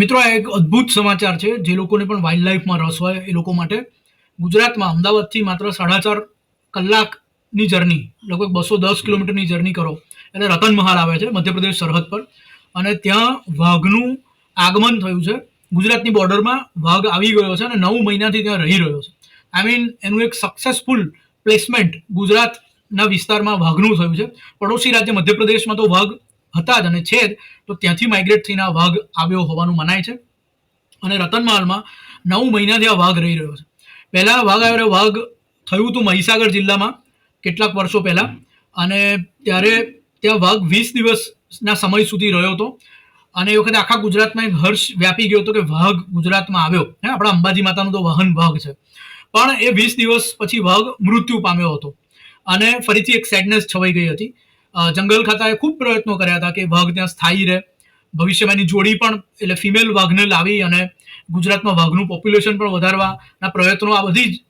મિત્રો, આ એક અદ્ભુત સમાચાર છે. જે લોકોને પણ વાઇલ્ડ લાઈફમાં રસ હોય એ લોકો માટે. ગુજરાતમાં અમદાવાદથી માત્ર 4.5 કલાકની જર્ની, લગભગ 210 કિલોમીટરની જર્ની કરો એટલે રતન મહાલ આવે છે મધ્યપ્રદેશ સરહદ પર. અને ત્યાં વાઘનું આગમન થયું છે. ગુજરાતની બોર્ડરમાં વાઘ આવી ગયો છે અને 9 મહિનાથી ત્યાં રહી રહ્યો છે. આઈ મીન એનું એક સક્સેસફુલ પ્લેસમેન્ટ ગુજરાતના વિસ્તારમાં વાઘનું થયું છે. પડોશી રાજ્ય મધ્યપ્રદેશમાં તો વાઘ હતા જ અને છે જ, તો ત્યાંથી માઇગ્રેટ થઈને આ વાઘ આવ્યો હોવાનું મનાય છે. અને રતનમહાલમાં 9 મહિનાથી આ વાઘ રહી રહ્યો છે. પહેલા વાઘ આવ્યો, વાઘ થયું હતું મહીસાગર જિલ્લામાં કેટલાક વર્ષો પહેલા. અને ત્યારે ત્યાં વાઘ 20 દિવસના સમય સુધી રહ્યો હતો. અને એ વખતે આખા ગુજરાતમાં એક હર્ષ વ્યાપી ગયો હતો કે વાઘ ગુજરાતમાં આવ્યો. આપણા અંબાજી માતાનું તો વાહન વાઘ છે. પણ એ 20 દિવસ પછી વાઘ મૃત્યુ પામ્યો હતો અને ફરીથી એક સેડનેસ છવાઈ ગઈ હતી. જંગલ ખાતાએ ખૂબ પ્રયત્નો કર્યા હતા કે વાઘ ત્યાં સ્થાયી રહે. ભવિષ્યમાં એની જોડી પણ, એટલે ફિમેલ વાઘને લાવી અને ગુજરાતમાં વાઘનું પોપ્યુલેશન પણ વધારવાના પ્રયત્નો, આ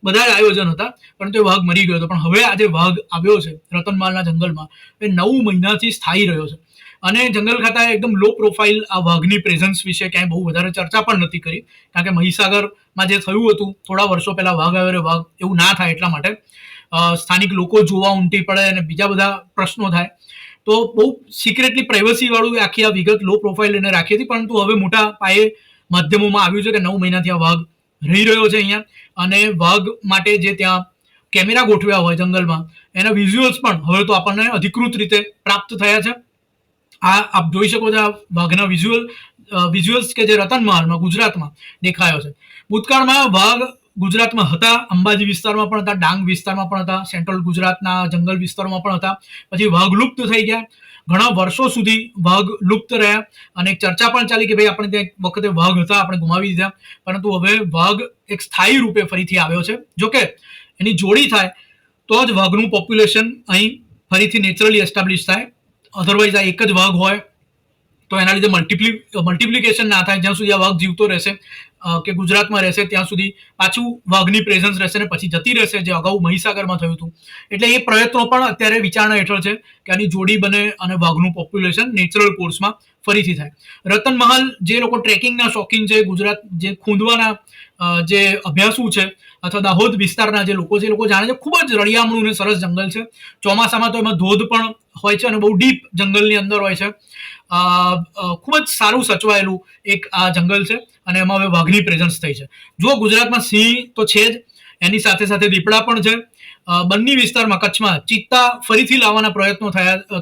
બધા જ આયોજન હતા. પરંતુ એ વાઘ મરી ગયો હતો. પણ હવે આજે વાઘ આવ્યો છે રતનમાલના જંગલમાં, એ 9 મહિનાથી સ્થાયી રહ્યો છે. અને જંગલ ખાતાએ એકદમ લો પ્રોફાઇલ આ વાઘની પ્રેઝન્સ વિશે ક્યાંય બહુ વધારે ચર્ચા પણ નથી કરી. કારણ કે મહીસાગરમાં જે થયું હતું થોડા વર્ષો પહેલા, વાઘ આવ્યો વાઘ એવું ના થાય એટલા માટે સ્થાનિક લોકો જોવા ઉમટી પડે અને બીજા બધા પ્રશ્નો થાય. તો બહુ સિક્રેટલી પ્રાઇવસી વાળું આખી આ વિગત લો પ્રોફાઇલ એને રાખી હતી. પરંતુ હવે મોટા પાયે માધ્યમોમાં આવ્યું છે કે 9 મહિનાથી આ વાઘ રહી રહ્યો છે અહીંયા. અને વાઘ માટે જે ત્યાં કેમેરા ગોઠવ્યા હોય જંગલમાં, એના વિઝ્યુઅલ્સ પણ હવે તો આપણને અધિકૃત રીતે પ્રાપ્ત થયા છે. આ આપ જોઈ શકો છો, આ વાઘના વિઝ્યુઅલ્સ કે જે રતનમહાલમાં ગુજરાતમાં દેખાયો છે. ભૂતકાળમાં વાઘ ગુજરાતમાં હતા, અંબાજી વિસ્તારમાં પણ હતા, ડાંગ વિસ્તારમાં પણ હતા, સેન્ટ્રલ ગુજરાતના જંગલ વિસ્તારોમાં પણ હતા. પછી વાઘ લુપ્ત થઈ ગયા. ઘણા વર્ષો સુધી વાઘ લુપ્ત રહ્યા અને એક ચર્ચા પણ ચાલી કે ભાઈ આપણે ત્યાં એક વખતે વાઘ હતા, આપણે ગુમાવી દીધા. પરંતુ હવે વાઘ એક સ્થાયી રૂપે ફરીથી આવ્યો છે. જોકે એની જોડી થાય તો જ વાઘનું પોપ્યુલેશન અહીં ફરીથી નેચરલી એસ્ટાબ્લિશ થાય. અધરવાઇઝ આ એક જ વાઘ હોય તો એના લીધે મલ્ટિપ્લિકેશન ના થાય. જ્યાં સુધી આ વાઘ જીવતો રહેશે કે ગુજરાતમાં રહેશે ત્યાં સુધી પાછું વાઘની પ્રેઝન્સ રહેશે ને પછી જતી રહેશે, જે અગાઉ મહીસાગરમાં થયું હતું. એટલે એ પ્રયત્નો પણ અત્યારે વિચારણા હેઠળ છે કે આની જોડી બને અને વાઘનું પોપ્યુલેશન નેચરલ કોર્સમાં ફરીથી થાય. રતનમહાલ, જે લોકો ટ્રેકિંગના શોખીન છે, ગુજરાત જે ખૂંદવાના જે અભ્યાસુ છે, અથવા દાહોદ વિસ્તારના જે લોકો છે, એ લોકો જાણે છે ખૂબ જ રળિયામણું અને સરસ જંગલ છે. ચોમાસામાં તો એમાં ધોધ પણ હોય છે અને બહુ ડીપ જંગલની અંદર હોય છે. ખૂબ જ સારું સચવાયેલું એક આ જંગલ છે અને એમાં હવે વાઘની પ્રેઝન્સ થઈ છે. જો ગુજરાતમાં સિંહ તો છે જ, એની સાથે સાથે દીપડા પણ છે. બન્ની વિસ્તારમાં કચ્છમાં ચિત્તા ફરીથી લાવવાના પ્રયત્નો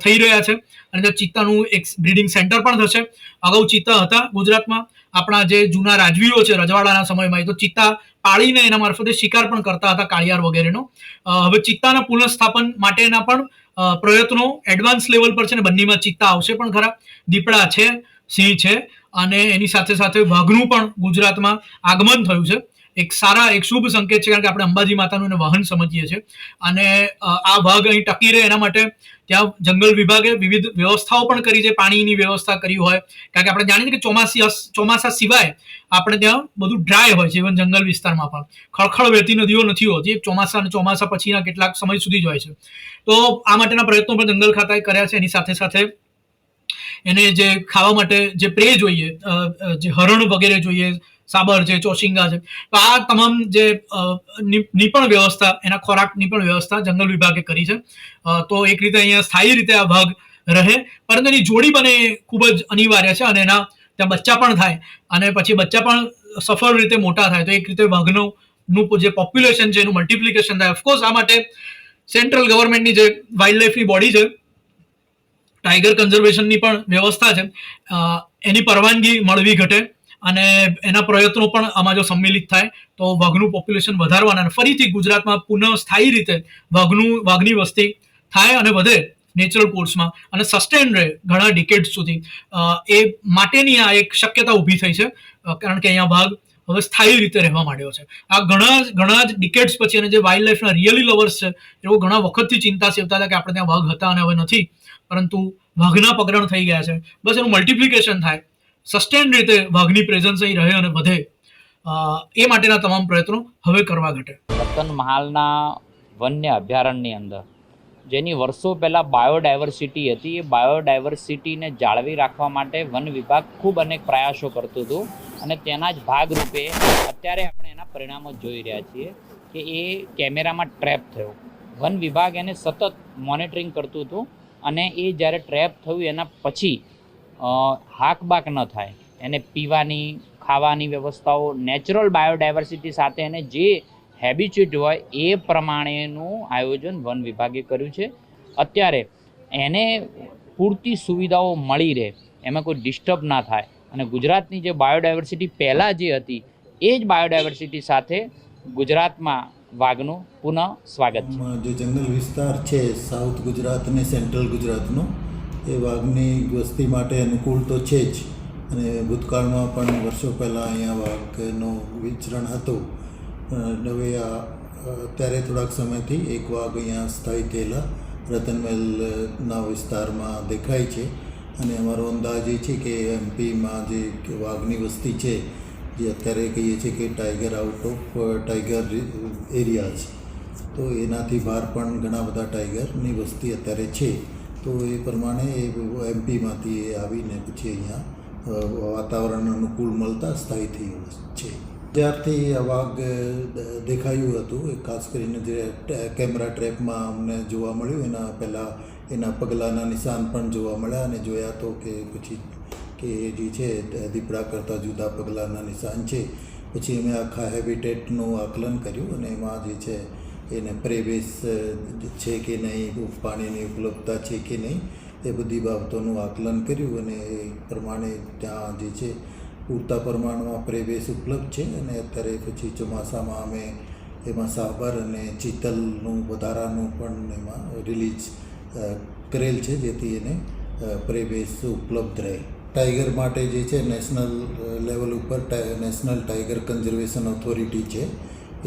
થઈ રહ્યા છે અને ત્યાં ચિત્તાનું એક બ્રીડિંગ સેન્ટર પણ થશે. અગાઉ ચિત્તા હતા ગુજરાતમાં. આપણા જે જૂના રાજવીઓ છે રજવાડાના સમયમાં, એ તો ચિત્તા પાળીને એના મારફતે શિકાર પણ કરતા હતા, કાળિયાર વગેરેનો. હવે ચિત્તાના પુનઃસ્થાપન માટેના પણ પ્રયત્નો એડવાન્સ લેવલ પર છે ને બન્નીમાં ચિત્તા આવશે પણ ખરા. દીપડા છે, સિંહ છે અને એની સાથે સાથે વાઘનું પણ ગુજરાતમાં આગમન થયું છે. એક શુભ સંકેત છે, કારણ કે આપણે અંબાજી માતાનું વાહન સમજીએ છીએ. અને આ વાઘ અહીં ટકી રહે એના માટે ત્યાં જંગલ વિભાગે વિવિધ વ્યવસ્થાઓ પણ કરી છે. પાણીની વ્યવસ્થા કરી હોય, કારણ કે આપણે જાણીએ કે ચોમાસા સિવાય આપણે ત્યાં બધું ડ્રાય હોય છે. ઇવન જંગલ વિસ્તારમાં પણ ખળખળ વહેતી નદીઓ નથી હોતી. ચોમાસા પછીના કેટલાક સમય સુધી જ હોય છે. તો આ માટેના પ્રયત્નો પણ જંગલ ખાતાએ કર્યા છે. એની સાથે સાથે એને જે ખાવા માટે જે પ્રે જોઈએ, જે હરણ વગેરે જોઈએ, સાબર છે, ચોશિંગા છે, તો આ તમામ જે ની પણ વ્યવસ્થા, એના ખોરાકની પણ વ્યવસ્થા જંગલ વિભાગે કરી છે. તો એક રીતે અહીંયા સ્થાયી રીતે આ વાઘ રહે, પરંતુ એની જોડી બને ખૂબ જ અનિવાર્ય છે. અને એના ત્યાં બચ્ચા પણ થાય અને પછી બચ્ચા પણ સફળ રીતે મોટા થાય, તો એક રીતે વાઘનું જે પોપ્યુલેશન છે એનું મલ્ટિપ્લિકેશન થાય. ઓફકોર્સ આ માટે સેન્ટ્રલ ગવર્મેન્ટની જે વાઇલ્ડ લાઈફની બોડી છે, ટાઈગર કન્ઝર્વેશનની પણ વ્યવસ્થા છે, એની પરવાનગી મળવી ઘટે અને એના પ્રયત્નો પણ આમાં જો સંમિલિત થાય તો વાઘનું પોપ્યુલેશન વધારવાના અને ફરીથી ગુજરાતમાં પુનઃ સ્થાયી રીતે વાઘની વસ્તી થાય અને વધે નેચરલ કોર્સમાં અને સસ્ટેન રહે ઘણા ડિકેડ્સ સુધી. એ માટેની આ એક શક્યતા ઊભી થઈ છે, કારણ કે અહીંયા વાઘ હવે સ્થાયી રીતે રહેવા માંડ્યો છે. આ ઘણા જ ડિકેડ્સ પછી, અને જે વાઇલ્ડ લાઈફના રિયલી લવર્સ છે એવો ઘણા વખતથી ચિંતા સેવતા હતા કે આપણે ત્યાં વાઘ હતા અને હવે નથી, પરંતુ વાઘના પગરણ થઈ ગયા છે. બસ એનું મલ્ટિપ્લિકેશન થાય, સસ્ટેન રીતે વાઘની પ્રેઝન્સ અહીં રહે અને વધે, એ માટેના તમામ પ્રયત્નો હવે કરવા ઘટે. રતનમહાલના વન્ય અભયારણ્યની અંદર જેની વર્ષો પહેલાં બાયોડાયવર્સિટી હતી. એ બાયોડાયવર્સિટીને જાળવી રાખવા માટે વન વિભાગ ખૂબ અનેક પ્રયાસો કરતું હતું અને તેના જ ભાગરૂપે અત્યારે આપણે એના પરિણામો જોઈ રહ્યા છીએ કે એ કેમેરામાં ટ્રેપ થયો. વન વિભાગ એને સતત મોનિટરિંગ કરતું હતું અને એ જ્યારે ટ્રેપ થયું એના પછી હાકબાક ન થાય, એને પીવાની ખાવાની વ્યવસ્થાઓ નેચરલ બાયોડાયવર્સિટી સાથે એને જે હેબિચ્યુટ હોય એ પ્રમાણેનું આયોજન વન વિભાગે કર્યું છે. અત્યારે એને પૂરતી સુવિધાઓ મળી રહે, એમાં કોઈ ડિસ્ટર્બ ના થાય અને ગુજરાતની જે બાયોડાયવર્સિટી પહેલાં જે હતી એ જ બાયોડાયવર્સિટી સાથે ગુજરાતમાં વાઘનું પુનઃ સ્વાગત છે. જે જંગલ વિસ્તાર છે સાઉથ ગુજરાત અને સેન્ટ્રલ ગુજરાતનો, એ વાઘની વસ્તી માટે અનુકૂળ તો છે જ, અને ભૂતકાળમાં પણ વર્ષો પહેલાં અહીંયા વાઘનું વિચરણ હતું. હવે અત્યારે થોડાક સમયથી એક વાઘ અહીંયા સ્થાયી થયેલા રતનમહેલના વિસ્તારમાં દેખાય છે. અને અમારો અંદાજ એ છે કે એમપીમાં જે વાઘની વસ્તી છે, જે અત્યારે કહીએ છીએ કે tiger out of tiger area છે, તો એનાથી બહાર પણ ઘણા બધા ટાઈગરની વસ્તી અત્યારે છે. તો એ પ્રમાણે એ એમપીમાંથી એ આવીને પછી અહીંયા વાતાવરણ અનુકૂળ મળતા સ્થાયી થયું છે. જ્યારથી આ વાઘ દેખાયું હતું, એ ખાસ કરીને જે કેમેરા ટ્રેપમાં અમને જોવા મળ્યું, એના પહેલાં એના પગલાંના નિશાન પણ જોવા મળ્યા અને જોયા તો કે પછી કે જે છે દીપડા કરતાં જુદા પગલાંના નિશાન છે. પછી અમે આખા હેબિટેટનું આકલન કર્યું અને એમાં જે છે એને પ્રવેશ છે કે નહીં, પાણીની ઉપલબ્ધતા છે કે નહીં, એ બધી બાબતોનું આકલન કર્યું અને એ પ્રમાણે ત્યાં જે છે પૂરતા પ્રમાણમાં પ્રવેશ ઉપલબ્ધ છે. અને અત્યારે પછી ચોમાસામાં અમે એમાં સાબર અને ચિત્તલનું વધારાનું પણ એમાં રિલીઝ કરેલ છે, જેથી એને પ્રવેશ ઉપલબ્ધ રહે. ટાઈગર માટે જે છે નેશનલ લેવલ ઉપર નેશનલ ટાઈગર કન્ઝર્વેશન ઓથોરિટી છે,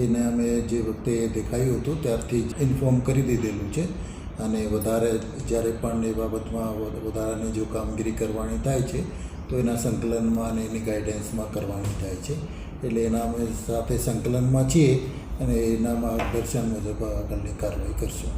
એને અમે જે વખતે દેખાયું હતું ત્યારથી જ ઇન્ફોર્મ કરી દીધેલું છે. અને વધારે જ્યારે પણ એ બાબતમાં વધારાની જો કામગીરી કરવાની થાય છે તો એના સંકલનમાં અને એની ગાઈડન્સમાં કરવાની થાય છે. એટલે એના અમે સાથે સંકલનમાં છીએ અને એના માર્ગદર્શન મુજબ આગળની કાર્યવાહી કરશું.